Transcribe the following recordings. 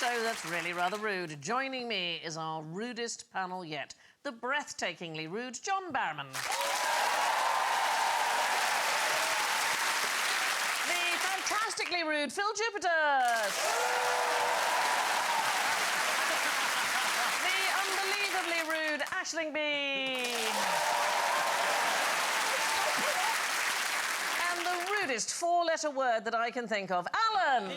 So that's really rather rude. Joining me is our rudest panel yet, the breathtakingly rude John Barrowman. The fantastically rude Phil Jupiters. The unbelievably rude Aisling Bea. And the rudest four-letter word that I can think of, Alan.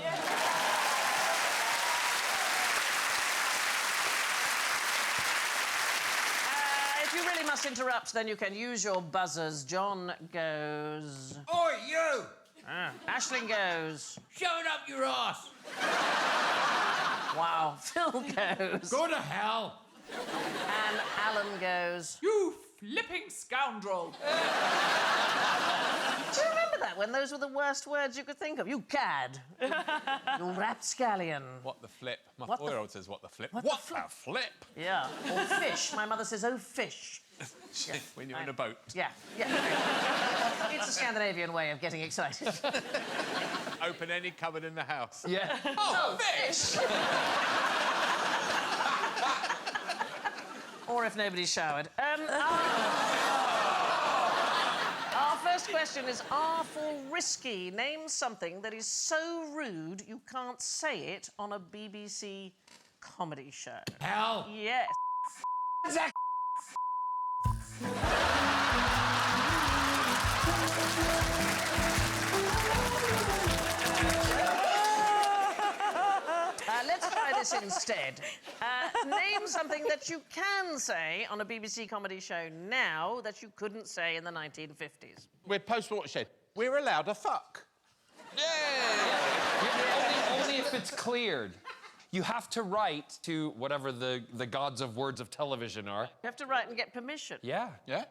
If you really must interrupt, then you can use your buzzers. John goes. Oi, you! Aisling goes. Shove it up your ass! Wow. Phil goes. Go to hell! And Alan goes. You flipping scoundrel! Do you remember that, when those were the worst words you could think of? You cad. You rapscallion. What the flip? My What the 4-year-old says, what the flip? What What, the the flip? Yeah. Or fish. My mother says, oh, fish. Yeah. When you're in a boat. Yeah, yeah. It's a Scandinavian way of getting excited. Open any cupboard in the house. Yeah. Oh, fish! Or if nobody's showered. Our first question is R for risky. Name something that is so rude you can't say it on a BBC comedy show. Hell! Yes. Zach! Let's try this instead. Name something that you can say on a BBC comedy show now that you couldn't say in the 1950s. We're post-watershed. We're allowed to fuck. Only if it's cleared. You have to write to whatever the gods of words of television are. You have to write and get permission. Yeah. Yeah?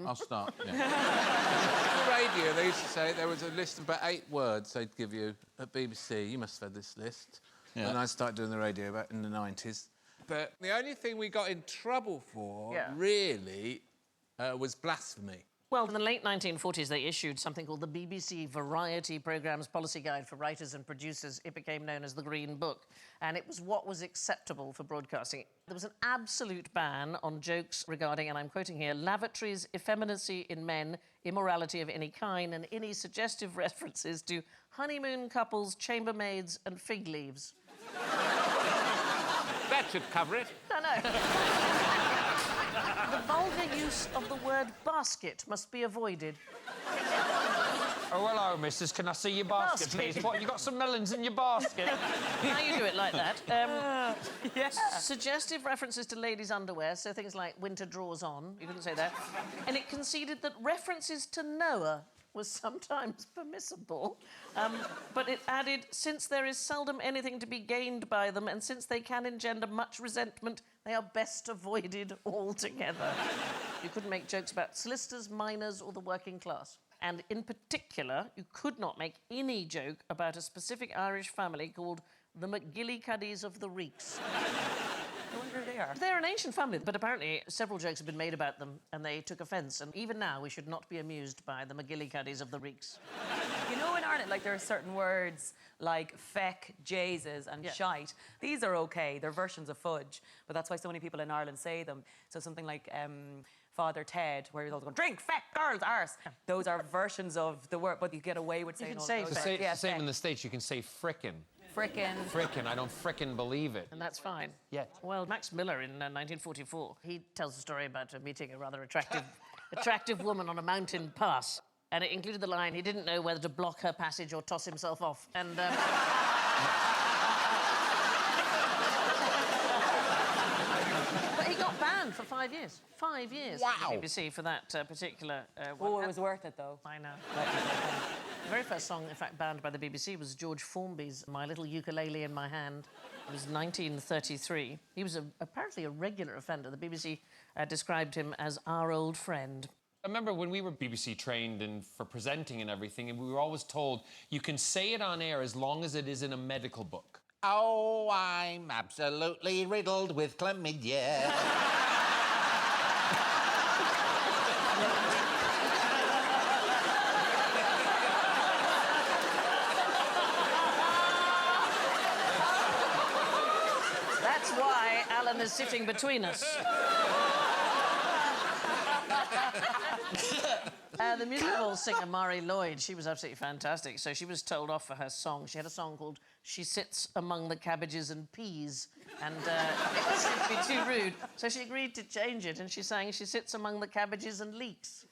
I'll start. Yeah. On the radio, they used to say there was a list of about 8 words they'd give you at BBC. You must have had this list. Yeah. When I started doing the radio back in the 90s. But the only thing we got in trouble for, really, was blasphemy. Well, in the late 1940s, they issued something called the BBC Variety Programmes Policy Guide for Writers and Producers. It became known as the Green Book, and it was what was acceptable for broadcasting. There was an absolute ban on jokes regarding, and I'm quoting here, lavatories, effeminacy in men, immorality of any kind, and any suggestive references to honeymoon couples, chambermaids, and fig leaves. That should cover it. No. The vulgar use of the word basket must be avoided. Oh, hello, missus. Can I see your basket, please? What, you got some melons in your basket? Now you do it like that. Suggestive references to ladies' underwear, so things like winter drawers on, you couldn't say that. And it conceded that references to Noah was sometimes permissible, but it added, since there is seldom anything to be gained by them, and since they can engender much resentment, they are best avoided altogether. You couldn't make jokes about solicitors, miners, or the working class. And in particular, you could not make any joke about a specific Irish family called the McGillicuddies of the Reeks. I wonder who they are. They're an ancient family, but apparently several jokes have been made about them, and they took offence. And even now, we should not be amused by the McGillicuddies of the Reeks. You know, in Ireland, like, there are certain words like feck, Jesus, and shite. These are okay. They're versions of fudge, but that's why so many people in Ireland say them. So something like Father Ted, where he's always going, drink, feck, girls, arse. Those are versions of the word, but you get away with saying can all say those. feck. It's the same in the States. You can say frickin'. Frickin'. Frickin'. I don't frickin' believe it. And that's fine. Yeah. Well, Max Miller in 1944, he tells a story about meeting a rather attractive woman on a mountain pass. And it included the line, he didn't know whether to block her passage or toss himself off. And... But he got banned for 5 years. 5 years. Wow. From the BBC for that particular Oh, it was worth it, though. I know. The very first song, in fact, banned by the BBC was George Formby's My Little Ukulele in My Hand. It was 1933. He was apparently a regular offender. The BBC described him as our old friend. I remember when we were BBC trained and for presenting and everything, and we were always told, you can say it on air as long as it is in a medical book. Oh, I'm absolutely riddled with chlamydia. is sitting between us. The musical singer Mari Lloyd, she was absolutely fantastic. So she was told off for her song. She had a song called "She Sits Among the Cabbages and Peas," and it was said to be too rude. So she agreed to change it, and she sang "She Sits Among the Cabbages and Leeks."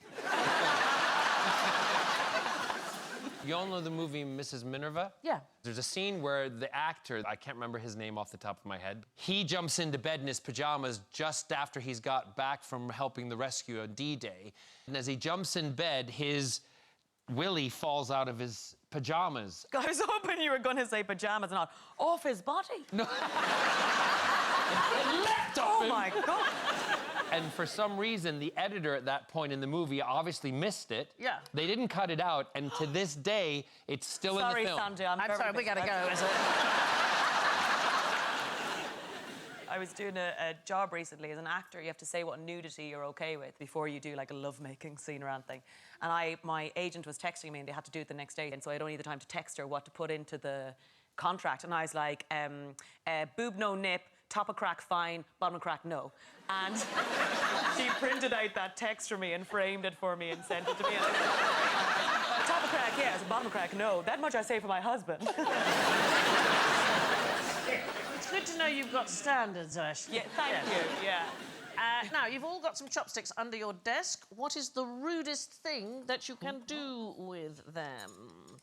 You all know the movie Mrs. Minerva? Yeah. There's a scene where the actor, I can't remember his name off the top of my head, he jumps into bed in his pajamas just after he's got back from helping the rescue on D-Day. And as he jumps in bed, his willy falls out of his pajamas. I was hoping you were going to say pajamas and not off his body. No. It leapt off Oh him. my God. And for some reason, the editor at that point in the movie obviously missed it. Yeah. They didn't cut it out, and to this day, it's still in Sorry, the film. Sanjay, I'm sorry, we gotta go. I was doing a job recently as an actor. You have to say what nudity you're okay with before you do like a lovemaking scene or anything. And my agent was texting me and they had to do it the next day. And so I don't need the time to text her what to put into the contract. And I was like, boob no nip, top of crack fine, bottom of crack no. And she printed out that text for me and framed it for me and sent it to me. And I was like, top of crack yes, bottom of crack no. That much I say for my husband. It's good to know you've got standards, Ashley. Yeah, thank you, yeah. Now, you've all got some chopsticks under your desk. What is the rudest thing that you can do with them?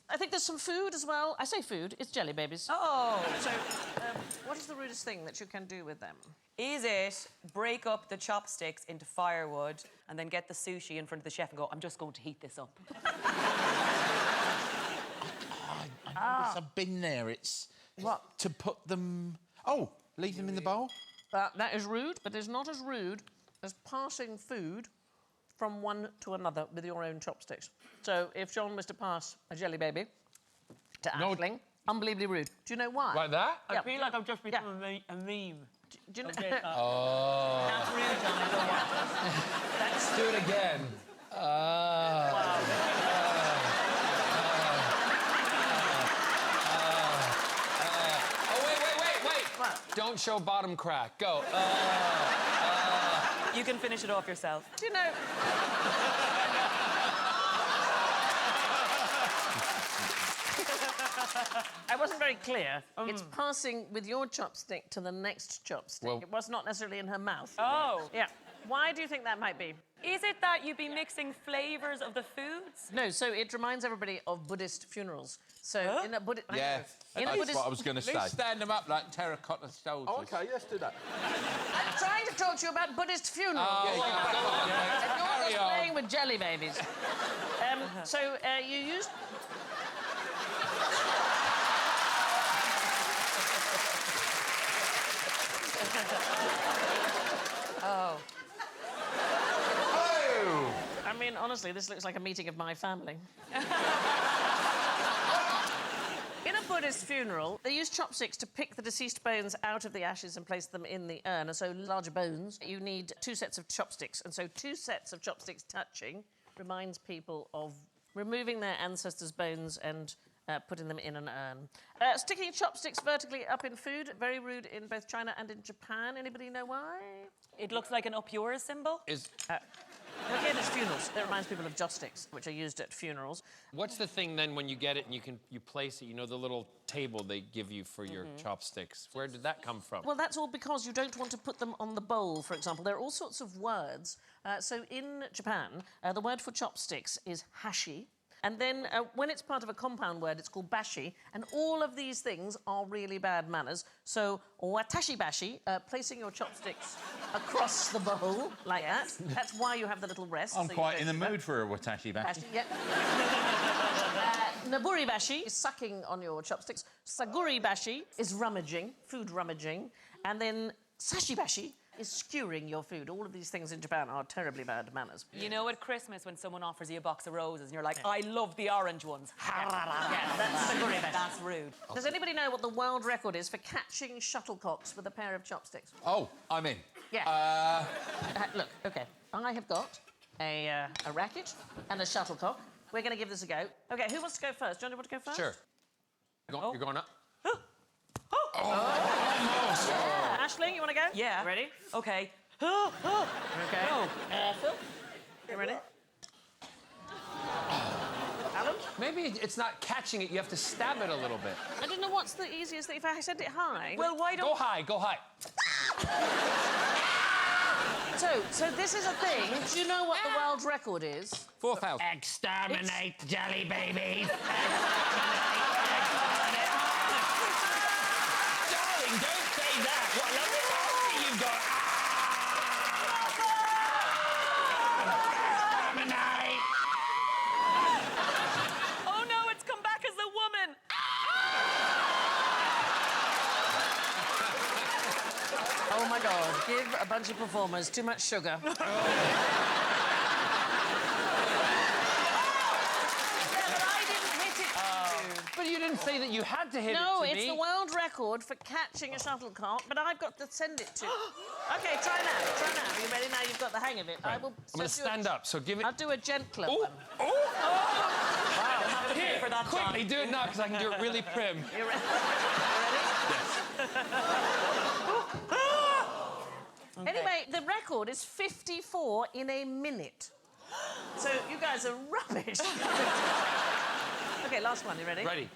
I think there's some food as well. I say food, it's jelly babies. Oh. So, what is the rudest thing that you can do with them? Is it break up the chopsticks into firewood and then get the sushi in front of the chef and go, I'm just going to heat this up? I've been there. It's What? to put them. Oh, leave them in the bowl. That is rude, but it's not as rude as passing food from one to another with your own chopsticks. So, if John was to pass a jelly baby to No. Aisling, unbelievably rude. Do you know why? Like that? Yeah. I feel like I've just become a meme. Do you know? Oh. That's rude, John. I don't want it. Let's do it again. Oh, wait. What? Don't show bottom crack. Go. You can finish it off yourself. Do you know? I wasn't very clear. It's passing with your chopstick to the next chopstick. Well- It was not necessarily in her mouth. Oh. Yeah. Why do you think that might be? Is it that you'd be mixing flavours of the foods? No, so it reminds everybody of Buddhist funerals. So in a Buddhist... Yeah, In a that's Buddhist... what I was going to say. Let's stand them up like terracotta soldiers. Oh, okay, let's do that. I'm trying to talk to you about Buddhist funerals. Yeah, And you're Carry just on. playing with jelly babies. So you used... Oh. I mean, honestly, this looks like a meeting of my family. In a Buddhist funeral, they use chopsticks to pick the deceased bones out of the ashes and place them in the urn. And so larger bones, you need 2 sets of chopsticks. And so 2 sets of chopsticks touching reminds people of removing their ancestors' bones and putting them in an urn. Sticking chopsticks vertically up in food, very rude in both China and in Japan. Anybody know why? It looks like an up yours symbol. Again, it's funerals. It reminds people of joss sticks, which are used at funerals. What's the thing then when you get it and you place it? You know the little table they give you for your chopsticks. Where did that come from? Well, that's all because you don't want to put them on the bowl, for example. There are all sorts of words. So in Japan, the word for chopsticks is hashi. And then when it's part of a compound word, it's called bashi. And all of these things are really bad manners. So watashi bashi, placing your chopsticks across the bowl like that. That's why you have the little rest. I'm so you quite don't in the do that. mood for a watashi bashi. Bashi, yeah. Naburi bashi is sucking on your chopsticks. Saguri bashi is rummaging, food rummaging. And then sashi bashi is skewering your food. All of these things in Japan are terribly bad manners. You know at Christmas when someone offers you a box of roses and you're like, I love the orange ones. Yeah, that's saguri bashi. That's rude. Does anybody know what the world record is for catching shuttlecocks with a pair of chopsticks? Oh, I'm in. Yeah. Look, OK, I have got a racket and a shuttlecock. We're going to give this a go. OK, who wants to go first? John, do you want to go first? Sure. You're going up. Yeah, Ash, Aisling, you want to go? Yeah. Ready? Okay. Okay. Go. Phil, you ready? Alan? Maybe it's not catching it. You have to stab it a little bit. I don't know what's the easiest thing. If I send it high. Well, why Go don't... high, go high. So this is a thing. Do you know what the world record is? 4,000. Exterminate jelly babies. Darling, don't say that. What a lovely party you've got. Exterminate. Oh, no, it's come back as a woman. Oh my God! Give a bunch of performers too much sugar. Yeah, but I didn't hit it. But you didn't say that you had to hit No, it to it's me. the world record for catching a shuttlecock, but I've got to send it to. Okay, try now. Try now. Are you ready? Now you've got the hang of it. I will. I'm going to stand up, so give it... I'll do a gentler Oh, one. oh! Here, for that, Quickly, do it now, because I can do it really prim. You ready? Anyway, the record is 54 in a minute. So you guys are rubbish. Okay, last one. You ready? Ready.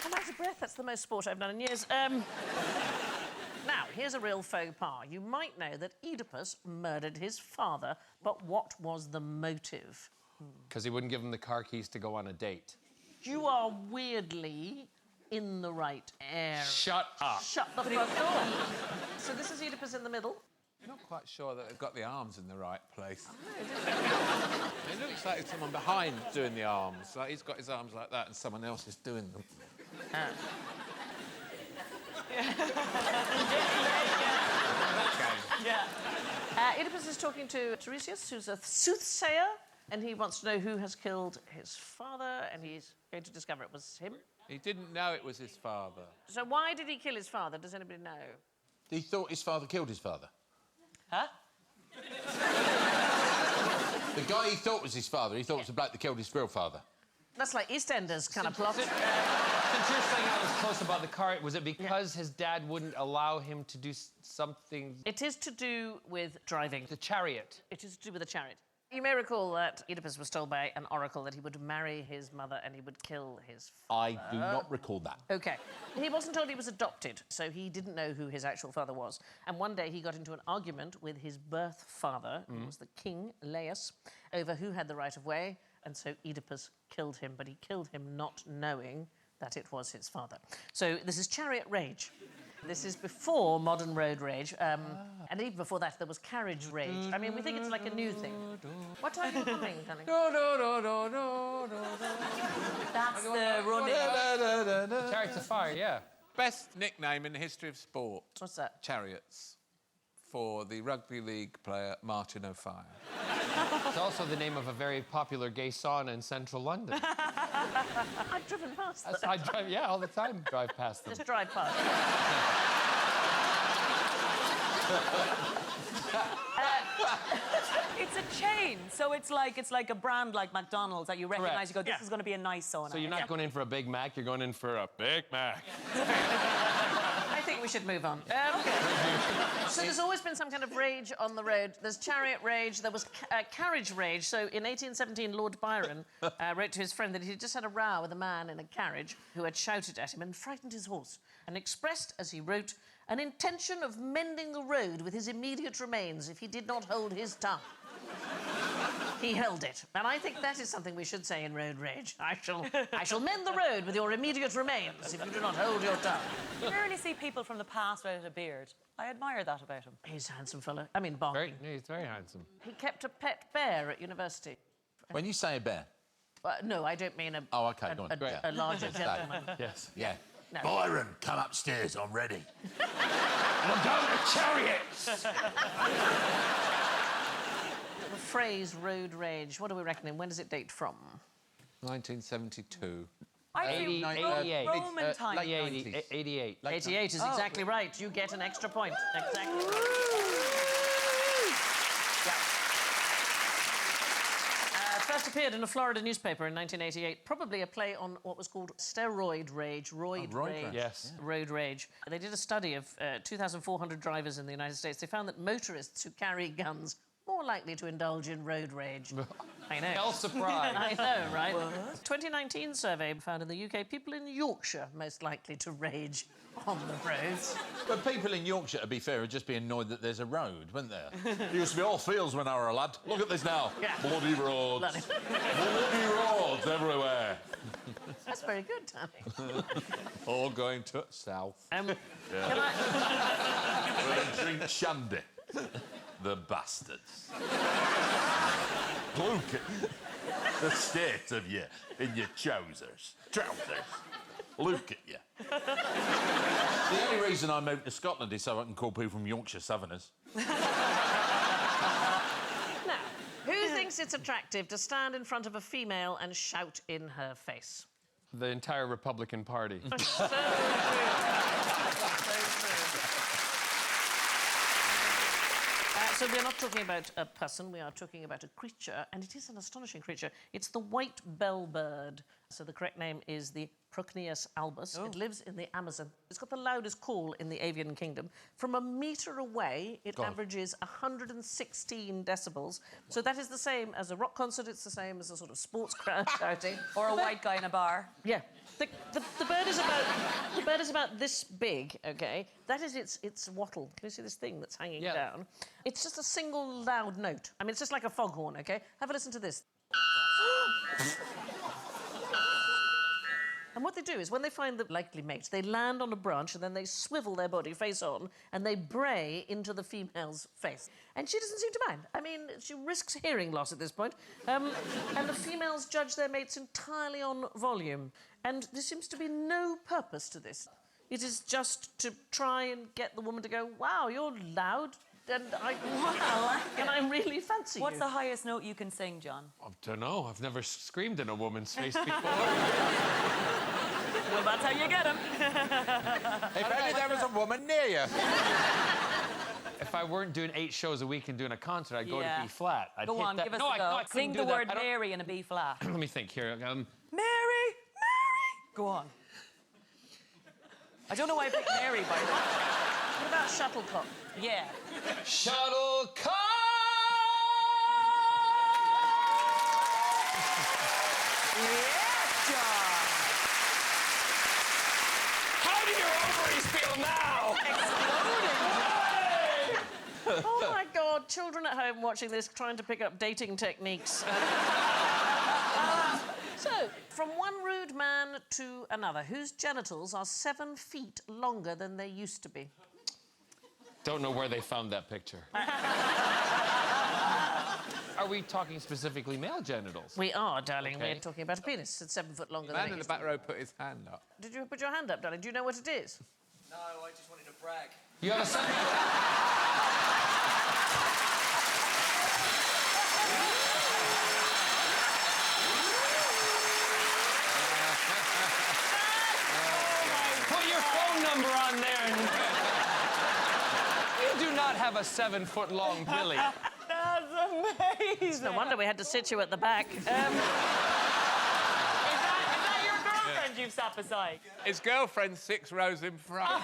I'm out of breath. That's the most sport I've done in years. Now, here's a real faux pas. You might know that Oedipus murdered his father, but what was the motive? Because he wouldn't give him the car keys to go on a date. You are weirdly in the right area. Shut up. Shut the front door. So this is Oedipus in the middle. I'm not quite sure that they've got the arms in the right place. It looks like it's someone behind doing the arms. Like he's got his arms like that and someone else is doing them. Oedipus is talking to Tiresias, who's a soothsayer, and he wants to know who has killed his father, and he's going to discover it was him. He didn't know it was his father. So why did he kill his father? Does anybody know? He thought his father killed his father. Huh? The guy he thought was his father, he thought was the bloke that killed his real father. That's like EastEnders kind of plot. Since you're saying I was close about the car, was it because his dad wouldn't allow him to do something... It is to do with driving. The chariot. It is to do with a chariot. You may recall that Oedipus was told by an oracle that he would marry his mother and he would kill his I do not recall that. OK. He wasn't told he was adopted, so he didn't know who his actual father was. And one day he got into an argument with his birth father, who was the king, Laius, over who had the right of way, and so Oedipus killed him, but he killed him not knowing that it was his father. So this is chariot rage. This is before modern road rage, and even before that there was carriage rage. I mean, we think it's like a new thing. What time are you humming, darling? That's the running. Chariots of Fire, yeah. Best nickname in the history of sport. What's that? Chariots. For the rugby league player Martin O'Fire. It's also the name of a very popular gay sauna in central London. I've driven past them. I drive, yeah, all the time drive past them. Just drive past. It's a chain, so it's like a brand like McDonald's that you recognise. Correct. You go, this Yeah. is going to be a nice sauna. So you're not going in for a Big Mac, you're going in for a Big Mac. I think we should move on. So there's always been some kind of rage on the road. There's chariot rage, there was carriage rage. So in 1817, Lord Byron wrote to his friend that he'd just had a row with a man in a carriage who had shouted at him and frightened his horse, and expressed, as he wrote, an intention of mending the road with his immediate remains if he did not hold his tongue. He held it. And I think that is something we should say in road rage. I shall mend the road with your immediate remains if you do not hold your tongue. You rarely see people from the past without a beard. I admire that about him. He's a handsome fella. I mean, barking. Yeah, he's very handsome. He kept a pet bear at university. When you say a bear, No, I don't mean a... Oh, OK, go on. A larger gentleman. Yes. yeah. No. Byron, come upstairs, I'm ready. We're going to chariots. The phrase road rage, what are we reckoning? When does it date from? 1972. I 80, think 88. Roman time. late 88. 90s. 88. 88 is exactly right. You get an extra point. Exactly. First appeared in a Florida newspaper in 1988, probably a play on what was called steroid rage, roid rage. Yes. Road rage. They did a study of 2,400 drivers in the United States. They found that motorists who carry guns more likely to indulge in road rage. I know. Hell surprise. I know, right? 2019 survey found in the UK people in Yorkshire most likely to rage on the roads. But people in Yorkshire, to be fair, would just be annoyed that there's a road, wouldn't there? There used to be all fields when I were a lad. Look at this now. Yeah. Bloody roads. Bloody roads everywhere. That's very good, Danny. All going to south. Can I... They drink shandy. The bastards. Look at the state of you in your trousers. Look at you. The only reason I moved to Scotland is so I can call people from Yorkshire Southerners. Now, who thinks it's attractive to stand in front of a female and shout in her face? The entire Republican Party. So true. So we're not talking about a person, we are talking about a creature, and it is an astonishing creature. It's the white bellbird. So the correct name is the Procnius albus. It lives in the Amazon. It's got the loudest call in the avian kingdom. From a metre away, it averages 116 decibels. So that is the same as a rock concert, it's the same as a sort of sports crowd shouting. Or a white guy in a bar. Yeah. The bird is about this big, OK? That is its wattle. Can you see this thing that's hanging down? It's just a single loud note. I mean, it's just like a foghorn, OK? Have a listen to this. And what they do is, when they find the likely mate, they land on a branch and then they swivel their body face on and they bray into the female's face. And she doesn't seem to mind. I mean, she risks hearing loss at this point. And the females judge their mates entirely on volume. And there seems to be no purpose to this. It is just to try and get the woman to go, wow, you're loud, and I really fancy you. What's the highest note you can sing, John? I don't know. I've never screamed in a woman's face before. Well, that's how you get them. If only there was a woman near you. If I weren't doing 8 shows a week and doing a concert, I'd go to B flat. I'd Go hit on, that. give us no, a go. I couldn't Sing do the that. word I don't- Mary in a B flat. Let me think here. Mary! Go on. I don't know why I picked Mary, by the way. What about shuttlecock? Yeah. Shuttlecock! Yes, John! How do your ovaries feel now? Oh, my God. Children at home watching this, trying to pick up dating techniques. So, from one rude man to another, whose genitals are 7 feet longer than they used to be? Don't know where they found that picture. Are we talking specifically male genitals? We are, darling. Okay. We're talking about a penis. It's 7 foot longer The than man it in the used to back row put his hand up. be. Did you put your hand up, darling? Do you know what it is? No, I just wanted to brag. You have a son? Put your phone number on there. You do not have a 7-foot-long billy. That's amazing. No wonder we had to sit you at the back. Is that your girlfriend you've sat beside? His girlfriend's 6 rows in front.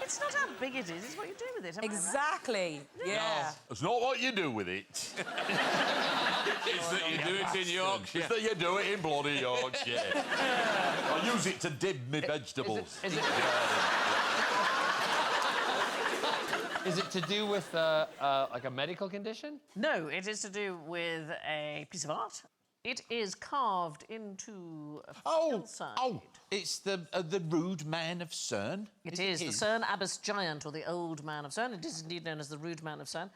It's not how big it is, it's what you do with it. am I right? Exactly. Yeah. It's not what you do with it. It's that you do it in Yorkshire. It's that you do it in bloody Yorkshire. I use it to dib my vegetables. Is it to do with like a medical condition? No, it is to do with a piece of art. It is carved into a hillside. It's the rude man of CERN. It is the CERN Abbas Giant, or the Old Man of CERN. It is indeed known as the Rude Man of CERN.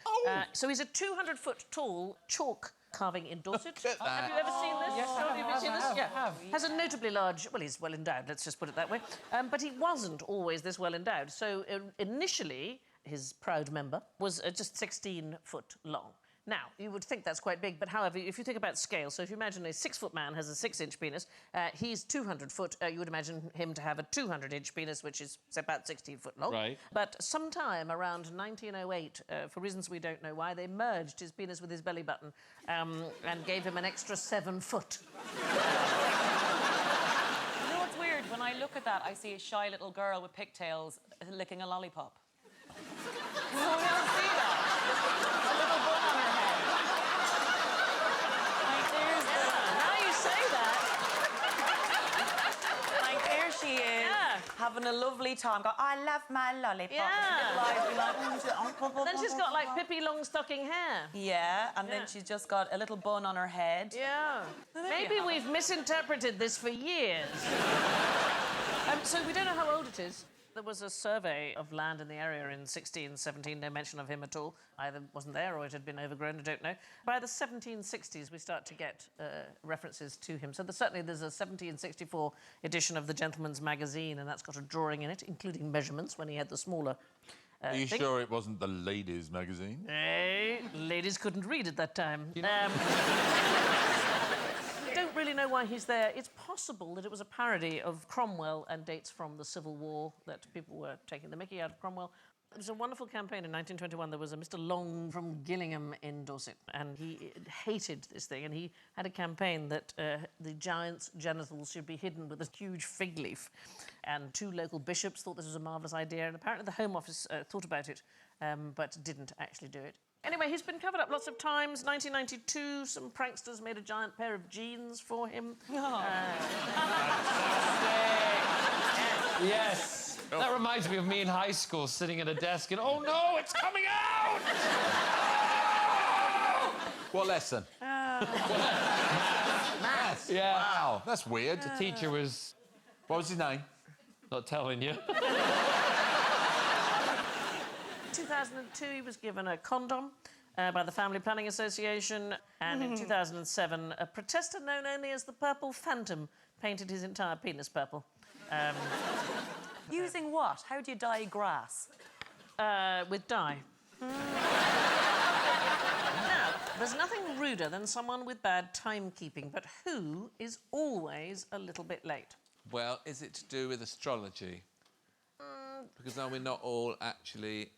So he's a 200-foot-tall chalk carving in Dorset. Look at that. Have you ever seen this? Yes, Have you seen this? have. Has a notably large... Well, he's well endowed, let's just put it that way. But he wasn't always this well endowed. So initially, his proud member was just 16 foot long. Now, you would think that's quite big, but however, if you think about scale, so if you imagine a 6-foot man has a 6-inch penis, he's 200 foot, you would imagine him to have a 200-inch penis, which is say, about 16 foot long. Right. But sometime around 1908, for reasons we don't know why, they merged his penis with his belly button and gave him an extra 7 foot. You know what's weird? When I look at that, I see a shy little girl with pigtails licking a lollipop. Can anyone else see that? A little bun on her head. Like, there's the... Now you say that. Like, there she is, Yeah. having a lovely time. Go, I love my lollipop. Yeah. Little eyes be like, Then she's got like Pippi Longstocking hair. yeah, and Yeah. then she's just got a little bun on her head. Yeah. Maybe we've misinterpreted this for years. So we don't know how old it is. There was a survey of land in the area in 1617, no mention of him at all. Either wasn't there or it had been overgrown, I don't know. By the 1760s, we start to get references to him. So certainly there's a 1764 edition of the Gentleman's Magazine, and that's got a drawing in it, including measurements when he had the smaller Are you thing. sure it wasn't the ladies' magazine? Hey, ladies couldn't read at that time. Don't really know why he's there. It's possible that it was a parody of Cromwell and dates from the Civil War, that people were taking the mickey out of Cromwell. There was a wonderful campaign in 1921. There was a Mr. Long from Gillingham in Dorset, and he hated this thing, and he had a campaign that the giant's genitals should be hidden with a huge fig leaf. And 2 local bishops thought this was a marvellous idea, and apparently the Home Office thought about it, but didn't actually do it. Anyway, he's been covered up lots of times. 1992, some pranksters made a giant pair of jeans for him. Yes. That reminds me of me in high school sitting at a desk and, oh no, it's coming out! What lesson? Maths. Yeah. Wow, that's weird. The teacher was What was his name? not telling you. 2002, he was given a condom by the Family Planning Association. And in 2007, a protester known only as the Purple Phantom painted his entire penis purple. Using what? How do you dye grass? With dye. Now, there's nothing ruder than someone with bad timekeeping, but who is always a little bit late? Well, is it to do with astrology? Because are we not all actually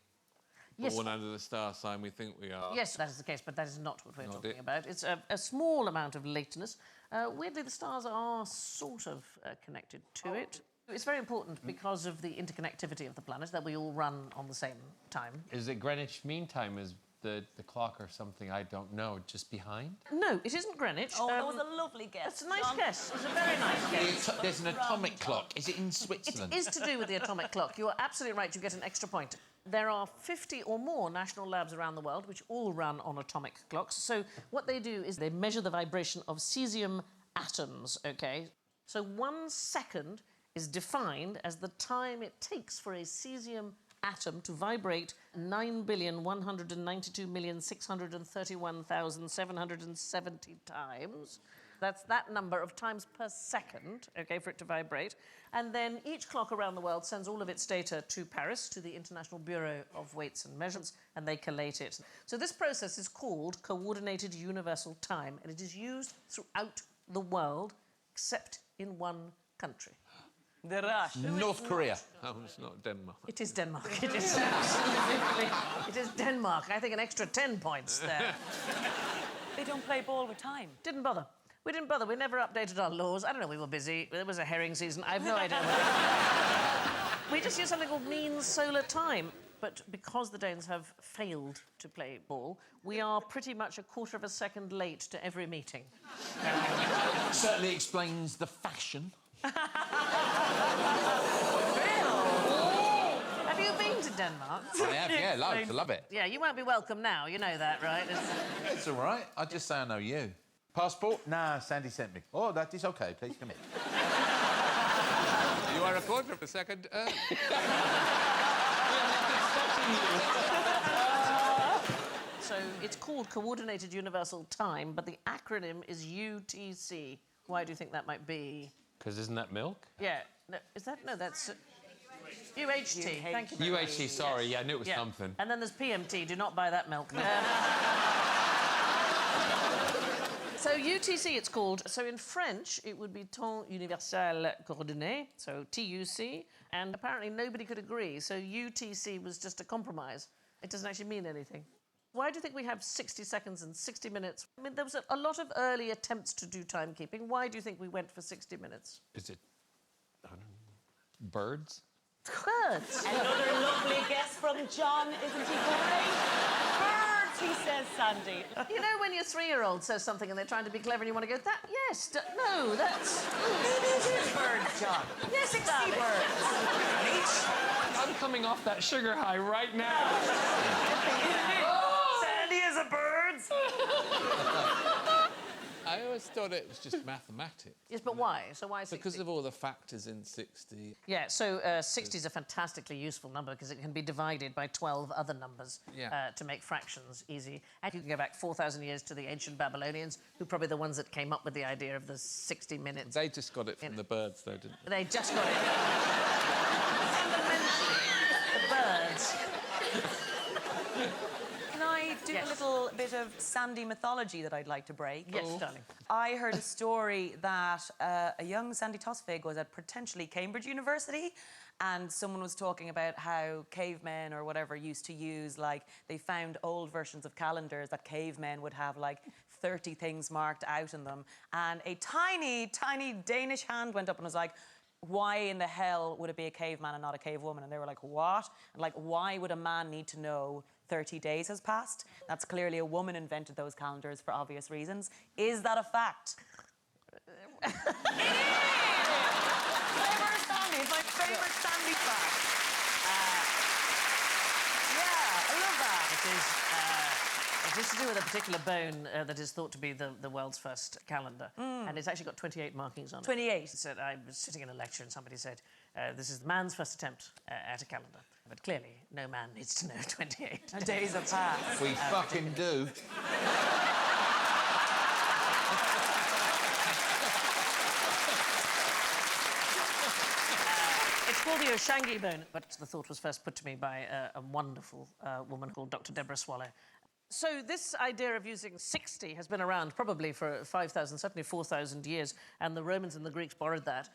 Yes. born under the star sign we think we are? Yes, that is the case, but that is not what we're Not talking it. about. It's a small amount of lateness. Weirdly, the stars are sort of connected to it. It's very important because of the interconnectivity of the planet, that we all run on the same time. Is it Greenwich Mean Time? Is the clock or something I don't know just behind? No, it isn't Greenwich. Oh, that was a lovely guess. That's a nice John. guess. It's a very nice guess. There's an atomic clock. Is it in Switzerland? It is to do with the atomic clock. You are absolutely right. You get an extra point. There are 50 or more national labs around the world which all run on atomic clocks. So what they do is they measure the vibration of cesium atoms, OK? So 1 second is defined as the time it takes for a cesium atom to vibrate 9,192,631,770 times. That's that number of times per second, OK, for it to vibrate. And then each clock around the world sends all of its data to Paris, to the International Bureau of Weights and Measurements, and they collate it. So this process is called Coordinated Universal Time, and it is used throughout the world, except in one country. The rush. North Korea. Oh, it's not Denmark. It is Denmark. It is absolutely... It is Denmark. I think an extra 10 points there. They don't play ball with time. Didn't bother. We didn't bother. We never updated our laws. I don't know, we were busy. There was a herring season. I've no idea. We just use something called mean solar time. But because the Danes have failed to play ball, we are pretty much a quarter of a second late to every meeting. Certainly explains the fashion. Have you been to Denmark? I have, yeah, loads. I love it. Yeah, you won't be welcome now. You know that, right? It's all right. I just say I know you. Passport? Nah, Sandy sent me. Oh, that is OK. Please come in. You are a quarter of a second early. So it's called Coordinated Universal Time, but the acronym is UTC. Why do you think that might be? Because isn't that milk? Yeah. No, is that? No, that's... UHT. Thank you. very much. UHC, sorry, yeah, I knew it was Yeah. something. And then there's PMT. Do not buy that milk. So UTC, it's called. So in French, it would be Temps Universel Coordonné, so TUC, and apparently nobody could agree. So UTC was just a compromise. It doesn't actually mean anything. Why do you think we have 60 seconds and 60 minutes? I mean, there was a lot of early attempts to do timekeeping. Why do you think we went for 60 minutes? Is it, I don't know, birds? Birds. Another lovely guess from John, isn't he great? Birds, he says, Sandy. You know when your 3-year-old says something and they're trying to be clever and you want to go, that, yes, no, that's... It is birds, John. Yes, 60 darling. birds. I'm coming off that sugar high right now. Sandy is a bird. I always thought it was just mathematics. Yes, but why? So why 60? Because of all the factors in 60. Yeah, so 60 is a fantastically useful number because it can be divided by 12 other numbers to make fractions easy. And you can go back 4,000 years to the ancient Babylonians, who are probably the ones that came up with the idea of the 60 minutes. They just got it from the birds, though, didn't they? They just got it. Fundamentally, the birds. Can I do Yes. a little bit of Sandy mythology that I'd like to break? Yes, darling. I heard a story that a young Sandy Tosvig was at potentially Cambridge University, and someone was talking about how cavemen or whatever used to use, like, they found old versions of calendars that cavemen would have, like, 30 things marked out in them. And a tiny, tiny Danish hand went up and was like, why in the hell would it be a caveman and not a cave woman? And they were like, what? And, like, why would a man need to know 30 days has passed? That's clearly a woman invented those calendars for obvious reasons. Is that a fact? It is! Favourite Sandy. It's my favourite Sandy fact. Yeah, I love that. It is to do with a particular bone that is thought to be the world's first calendar. And it's actually got 28 markings on it. 28. So I was sitting in a lecture and somebody said, this is man's first attempt at a calendar. But clearly, no man needs to know 28 Days have passed. We fucking do. It's called the Oshangi bone, but the thought was first put to me by a wonderful woman called Dr. Deborah Swallow. So this idea of using 60 has been around probably for 5,000, certainly 4,000 years, and the Romans and the Greeks borrowed that.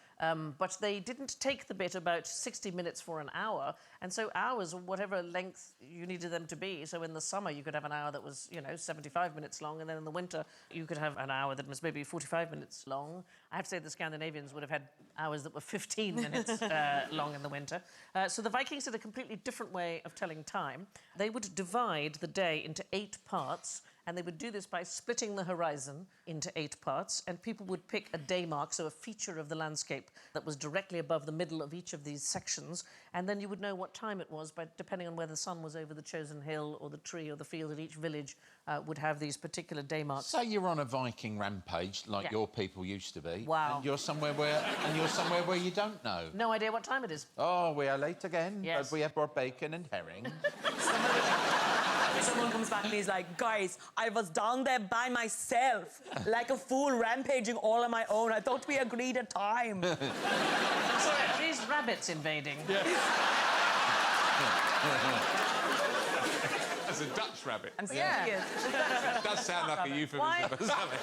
But they didn't take the bit about 60 minutes for an hour, and so hours, whatever length you needed them to be. So in the summer, you could have an hour that was, 75 minutes long, and then in the winter, you could have an hour that was maybe 45 minutes long. I have to say the Scandinavians would have had hours that were 15 minutes long in the winter. So the Vikings had a completely different way of telling time. They would divide the day into 8 parts, and they would do this by splitting the horizon into 8 parts, and people would pick a day mark, so a feature of the landscape that was directly above the middle of each of these sections, and then you would know what time it was by depending on whether the sun was over the chosen hill or the tree or the field, and each village would have these particular day marks. Say you're on a Viking rampage, like Yeah. your people used to be. Wow. And you're somewhere where you don't know. No idea what time it is. Oh, we are late again. Yes. But we have brought bacon and herring. Someone comes back and he's like, guys, I was down there by myself, like a fool, rampaging all on my own. I thought we agreed a time. Sorry, are these rabbits invading? That's a Dutch rabbit. I'm Yeah. serious. It does sound like a euphemism Why? for something.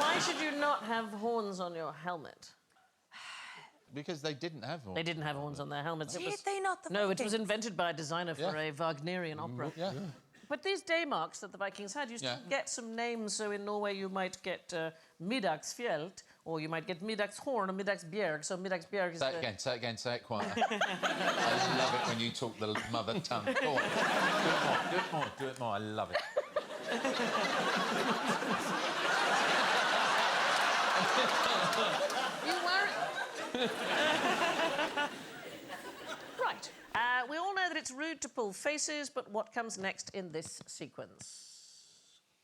Why should you not have horns on your helmet? Because they didn't have one. They didn't have horns on their helmets. Did they not? No, it was invented by a designer for a Wagnerian opera. Yeah. But these day marks that the Vikings had used to Yeah. get some names. So in Norway, you might get Middagsfjeld, or you might get Middagshorn or Middagsbjerg. So Middagsbjerg is Say it again, say it quieter. I love it when you talk the mother tongue. Go on. Do it more. I love it. You worry. Right. We all know that it's rude to pull faces, but what comes next in this sequence?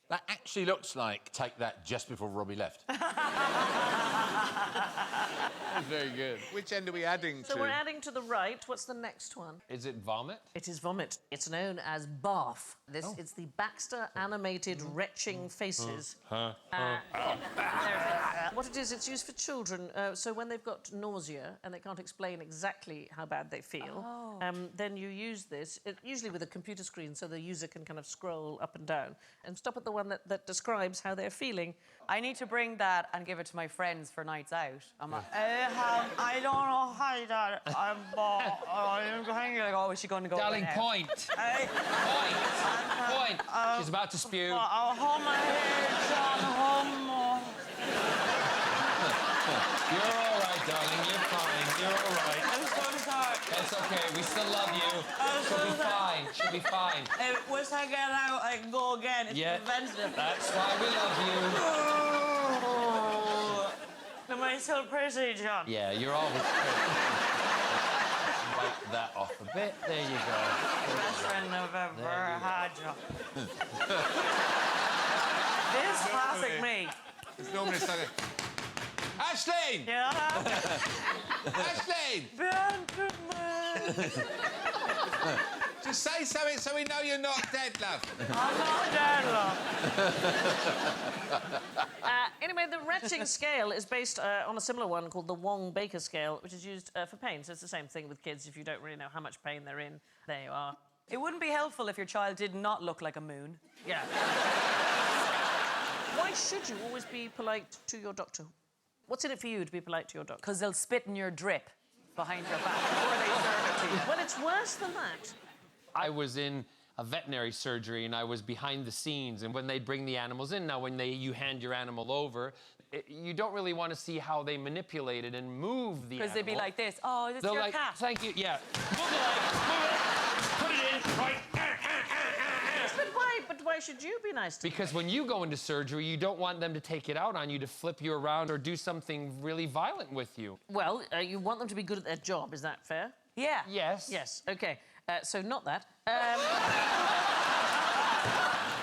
That actually looks like Take That just before Robbie left. That's very good. Which end are we adding So to? we're adding to the right. What's the next one? Is it vomit? It is vomit. It's known as BARF. It's the Baxter Animated Retching Faces. What it is, it's used for children. So when they've got nausea and they can't explain exactly how bad they feel, then you use this, usually with a computer screen, so the user can kind of scroll up and down and stop at the one that describes how they're feeling. I need to bring that and give it to my friends for nights out. I'm like, I don't know how that. I'm hanging. Like, oh, is she going to go? Darling, now? point. Point. She's about to spew. I'll hold my head, John. You're all right, darling. You're fine. You're all right. I'm so sorry. That's okay. We still love you. She'll be fine. She'll be fine. Once I get out, I can go again. It's preventive. That's why we love you. Am I still pretty, John? Yeah, you're always wipe that off a bit. There you go. Best friend I've ever had, John. This classic me. It's normally something. Aisling! Yeah. Aisling! Just say something so we know you're not dead, love. I'm not dead, love. Anyway, the retching scale is based on a similar one called the Wong-Baker scale, which is used for pain. So it's the same thing with kids. If you don't really know how much pain they're in, there you are. It wouldn't be helpful if your child did not look like a moon. Yeah. Why should you always be polite to your doctor? What's in it for you to be polite to your doctor? Because they'll spit in your drip behind your back before they serve it to you. Well, it's worse than that. I was in a veterinary surgery and I was behind the scenes, and when they'd bring the animals in, now when you hand your animal over, you don't really want to see how they manipulate it and move the animal. Because they'd be like this. Oh, is this your cat? Thank you, yeah. Move the leg. Move it. Put it in. Right. But why should you be nice to them? Because when you go into surgery, you don't want them to take it out on you, to flip you around or do something really violent with you. Well, you want them to be good at their job, is that fair? Yeah. Yes. Yes, OK. So not that.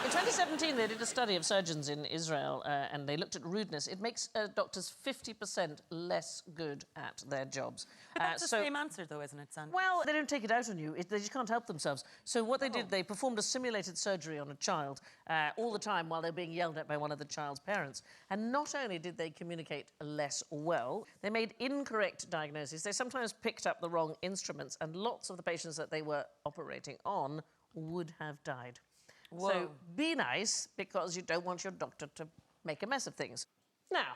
In 2017, they did a study of surgeons in Israel, and they looked at rudeness. It makes doctors 50% less good at their jobs. That's the same answer, though, isn't it, Sandra? Well, they don't take it out on you. They just can't help themselves. So what they did, they performed a simulated surgery on a child all the time while they were being yelled at by one of the child's parents. And not only did they communicate less well, they made incorrect diagnoses. They sometimes picked up the wrong instruments, and lots of the patients that they were operating on would have died. Whoa. So be nice, because you don't want your doctor to make a mess of things. Now,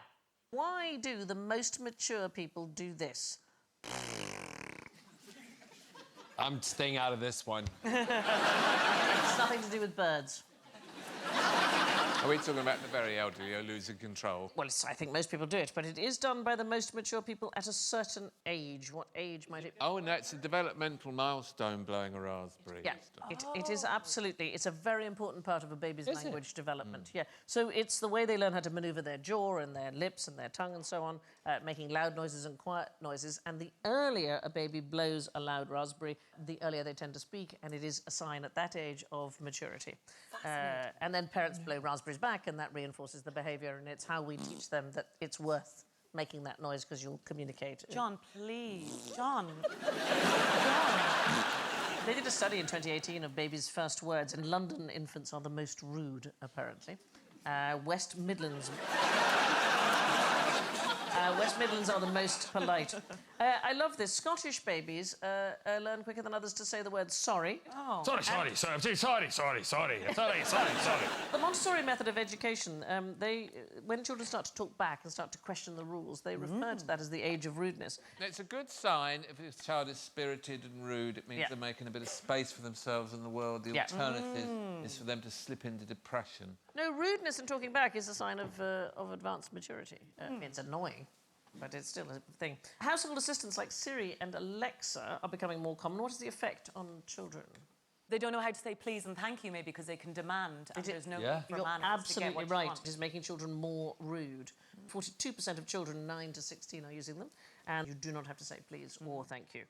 why do the most mature people do this? I'm staying out of this one. It's nothing to do with birds. Are we talking about the very elderly who are losing control? Well, I think most people do it, but it is done by the most mature people at a certain age. What age might it be? Oh, and that's a developmental milestone, blowing a raspberry. Yeah, it is absolutely. It's a very important part of a baby's language development. Yeah, so it's the way they learn how to manoeuvre their jaw and their lips and their tongue and so on, making loud noises and quiet noises. And the earlier a baby blows a loud raspberry, the earlier they tend to speak, and it is a sign at that age of maturity. And then parents blow raspberries back, and that reinforces the behaviour, and it's how we teach them that it's worth making that noise because you'll communicate. John, please. John. They did a study in 2018 of babies' first words. In London, infants are the most rude, apparently. West Midlands are the most polite. I love this. Scottish babies learn quicker than others to say the word sorry. Oh. Sorry. I'm saying sorry. The Montessori method of education, when children start to talk back and start to question the rules, they refer to that as the age of rudeness. It's a good sign if a child is spirited and rude. It means Yeah. they're making a bit of space for themselves in the world. The alternative is for them to slip into depression. No, rudeness and talking back is a sign of advanced maturity. It's annoying, but it's still a thing. Household assistants like Siri and Alexa are becoming more common. What is the effect on children? They don't know how to say please and thank you, maybe, because they can demand, and there's no Yeah. for You're manners to get absolutely what you right. want. It is making children more rude. 42% of children 9 to 16 are using them, and you do not have to say please or thank you.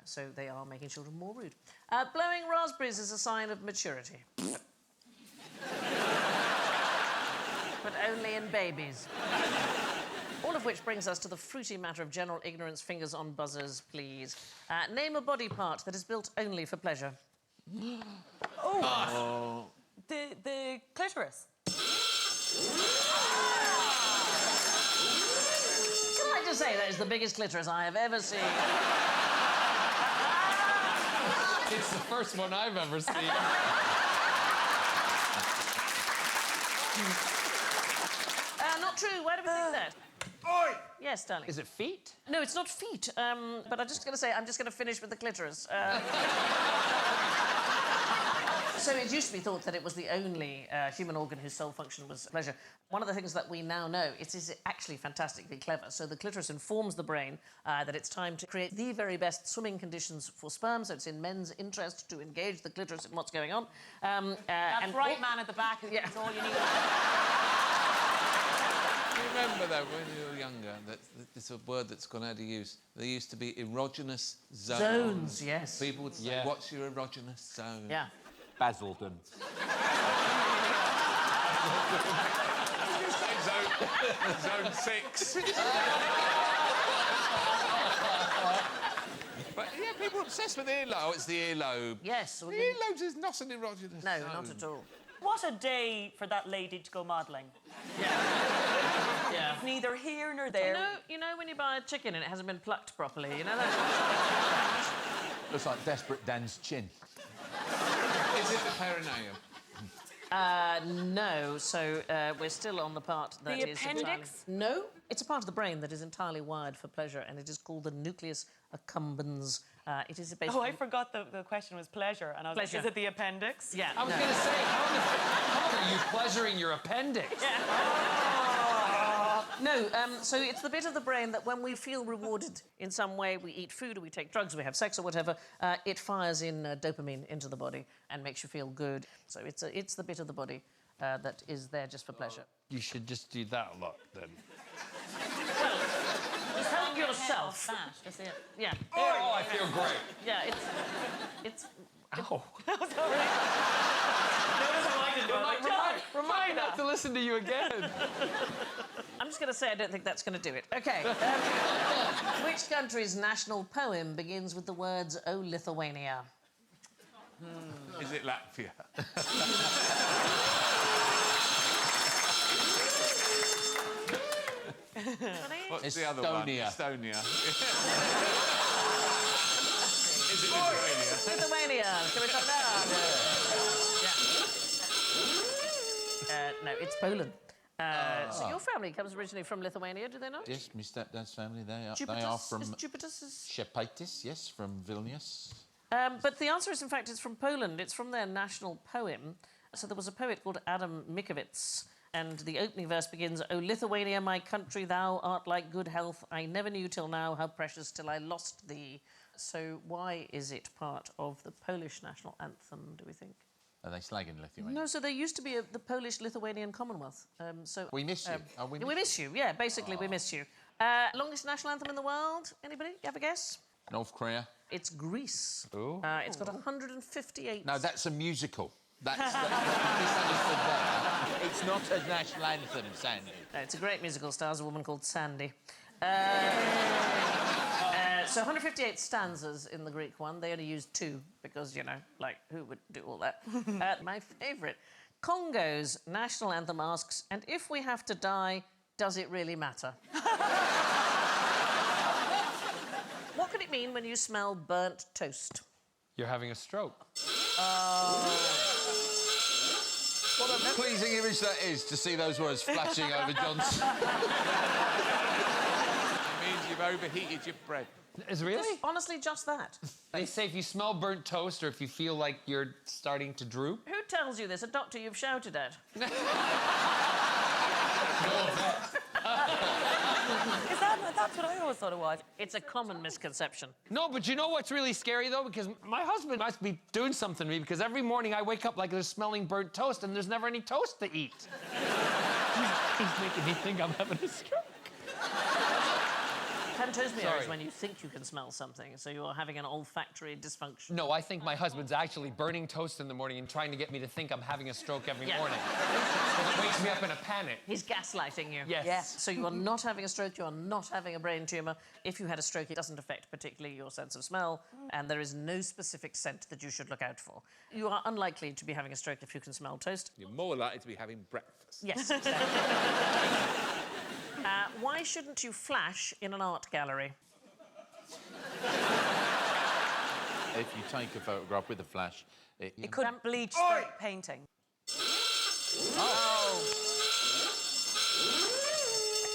So they are making children more rude. Blowing raspberries is a sign of maturity. But only in babies. All of which brings us to the fruity matter of general ignorance. Fingers on buzzers, please. Name a body part that is built only for pleasure. The clitoris. Can I just say that is the biggest clitoris I have ever seen? It's the first one I've ever seen. Not true. Why do we think that? Oi! Yes, darling. Is it feet? No, it's not feet. But I'm just going to say, I'm just going to finish with the clitoris. So it used to be thought that it was the only human organ whose sole function was pleasure. One of the things that we now know, it is actually fantastically clever. So the clitoris informs the brain that it's time to create the very best swimming conditions for sperm. So it's in men's interest to engage the clitoris in what's going on. That bright man at the back, Yeah. that's all you need. Do you remember, though, when you were younger, that it's a word that's gone out of use? There used to be erogenous zones. Zones, yes. People would say, Yeah. what's your erogenous zone? Yeah. Basildon. Zone 6. But, yeah, people are obsessed with earlobe. Oh, it's the earlobe. Yes. The earlobe is not an erogenous No, zone. not at all. What a day for that lady to go modelling. Yeah. Neither here nor there. You know when you buy a chicken and it hasn't been plucked properly, you know that? Looks like Desperate Dan's chin. Is it the perineum? No, so we're still on the part that The is appendix? entirely... No, it's a part of the brain that is entirely wired for pleasure, and it is called the nucleus accumbens. It is basically... Oh, I forgot the question was pleasure, and I was Pleasure. like, is it the appendix? Yeah. I was no. going to say, how are you pleasuring your appendix? No, so it's the bit of the brain that when we feel rewarded in some way, we eat food or we take drugs or we have sex or whatever, it fires in dopamine into the body and makes you feel good. So it's the bit of the body that is there just for pleasure. You should just do that a lot, then. Just help yourself. Fat, that's it. Yeah. Oh, I feel great. Yeah, it's... Ow. Remind not to listen to you again. I'm just going to say I don't think that's going to do it. OK. Which country's national poem begins with the words, "O Lithuania"? Is it Latvia? What's the other one? Estonia. Estonia. Is it Lithuania? Lithuania. Can we talk now? Yeah. No, it's Poland. So your family comes originally from Lithuania, do they not? Yes, my stepdad's family, they are Jupiter's, from... is Jupiter's... Shepaitis, yes, from Vilnius. But the answer is, in fact, it's from Poland. It's from their national poem. So there was a poet called Adam Mickiewicz, and the opening verse begins, "O Lithuania, my country, thou art like good health. I never knew till now how precious till I lost thee." So why is it part of the Polish national anthem, do we think? Are they slagging Lithuania? No, so there used to be the Polish-Lithuanian Commonwealth. So We miss you. Oh, we miss you. Yeah, basically, we miss you. Longest national anthem in the world? Anybody? You have a guess? North Korea? It's Greece. Ooh. It's got 158. No, that's a musical. That's misunderstood there. It's not a national anthem, Sandy. No, it's a great musical. Stars a woman called Sandy. So 158 stanzas in the Greek one. They only used 2 because, you know, like, who would do all that? My favourite. Congo's national anthem asks, "And if we have to die, does it really matter?" What could it mean when you smell burnt toast? You're having a stroke. What a pleasing image that is to see those words flashing over Johnson. It means you've overheated your bread. Is it really? Honestly, just that. They say if you smell burnt toast or if you feel like you're starting to droop. Who tells you this? A doctor you've shouted at? That's what I always thought it was. It's a common misconception. No, but you know what's really scary, though? Because my husband must be doing something to me because every morning I wake up like there's smelling burnt toast and there's never any toast to eat. He's making me think I'm having a stroke. Phantosmia Sorry. is when you think you can smell something, so you're having an olfactory dysfunction. No, I think my husband's actually burning toast in the morning and trying to get me to think I'm having a stroke every Yeah. morning. It wakes me up in a panic. He's gaslighting you. Yes. Yes. So you are not having a stroke, you are not having a brain tumour. If you had a stroke, it doesn't affect particularly your sense of smell, and there is no specific scent that you should look out for. You are unlikely to be having a stroke if you can smell toast. You're more likely to be having breakfast. Yes, exactly. Why shouldn't you flash in an art gallery? If you take a photograph with a flash, It could bleach the painting.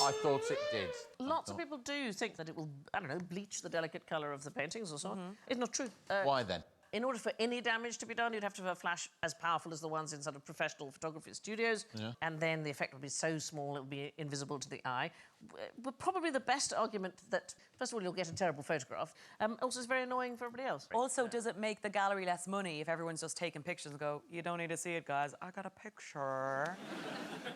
I thought it did. Lots of people do think that it will, I don't know, bleach the delicate colour of the paintings or so on. It's not true. Why then? In order for any damage to be done, you'd have to have a flash as powerful as the ones in sort of professional photography studios, and then the effect would be so small it would be invisible to the eye. But probably the best argument that, first of all, you'll get a terrible photograph, also it's very annoying for everybody else. Also, does it make the gallery less money if everyone's just taking pictures and go, you don't need to see it, guys, I got a picture?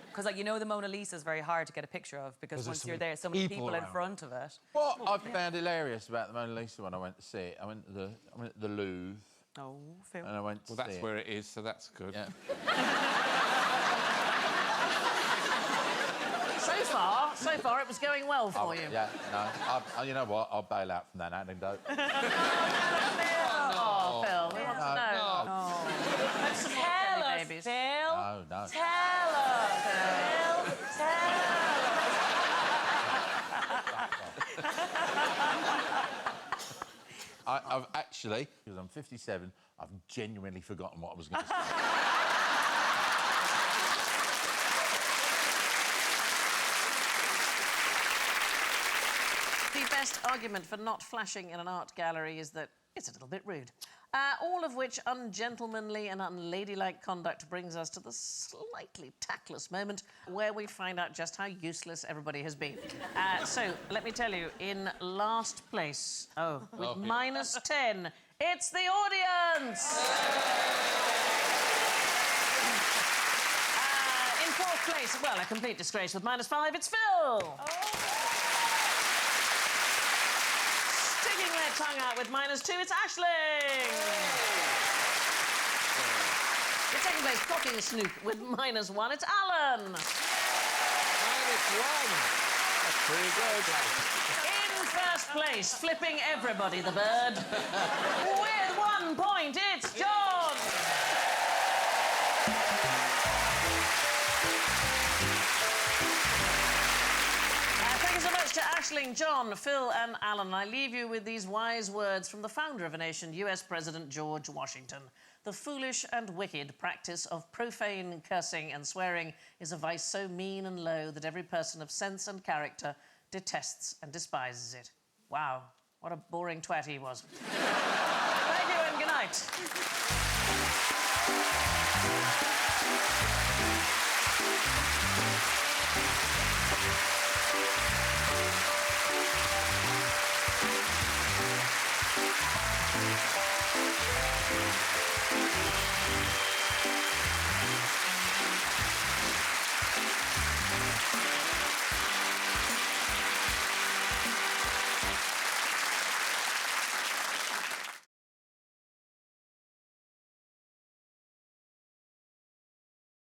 Because, like, you know, the Mona Lisa is very hard to get a picture of because once you're there, so many people in front of it. What I found hilarious about the Mona Lisa when I went to see it, I went to the Louvre, Oh, Phil. and I went to Well, that's see where it is, so that's good. Yeah. So far, it was going well for you. Yeah, no. You know what? I'll bail out from that anecdote. Oh, Phil, we want to know. Let's support Tell Kelly us, babies. Phil. No, no. Tell us, Phil. Tell I've actually, because I'm 57, I've genuinely forgotten what I was going to say. The best argument for not flashing in an art gallery is that it's a little bit rude. All of which ungentlemanly and unladylike conduct brings us to the slightly tactless moment where we find out just how useless everybody has been. So, let me tell you, in last place, with -10, it's the audience! In fourth place, well, a complete disgrace with -5, it's Phil! Sticking their tongue out with -2, it's Aisling! In second place, clocking a snoop with -1, it's Alan! -1. That's pretty good. In first place, flipping everybody the bird, with 1 point, it's John! Thank you so much to Aisling, John, Phil and Alan. I leave you with these wise words from the founder of a nation, US President George Washington. The foolish and wicked practice of profane cursing and swearing is a vice so mean and low that every person of sense and character detests and despises it. Wow, what a boring twat he was. Thank you and good night.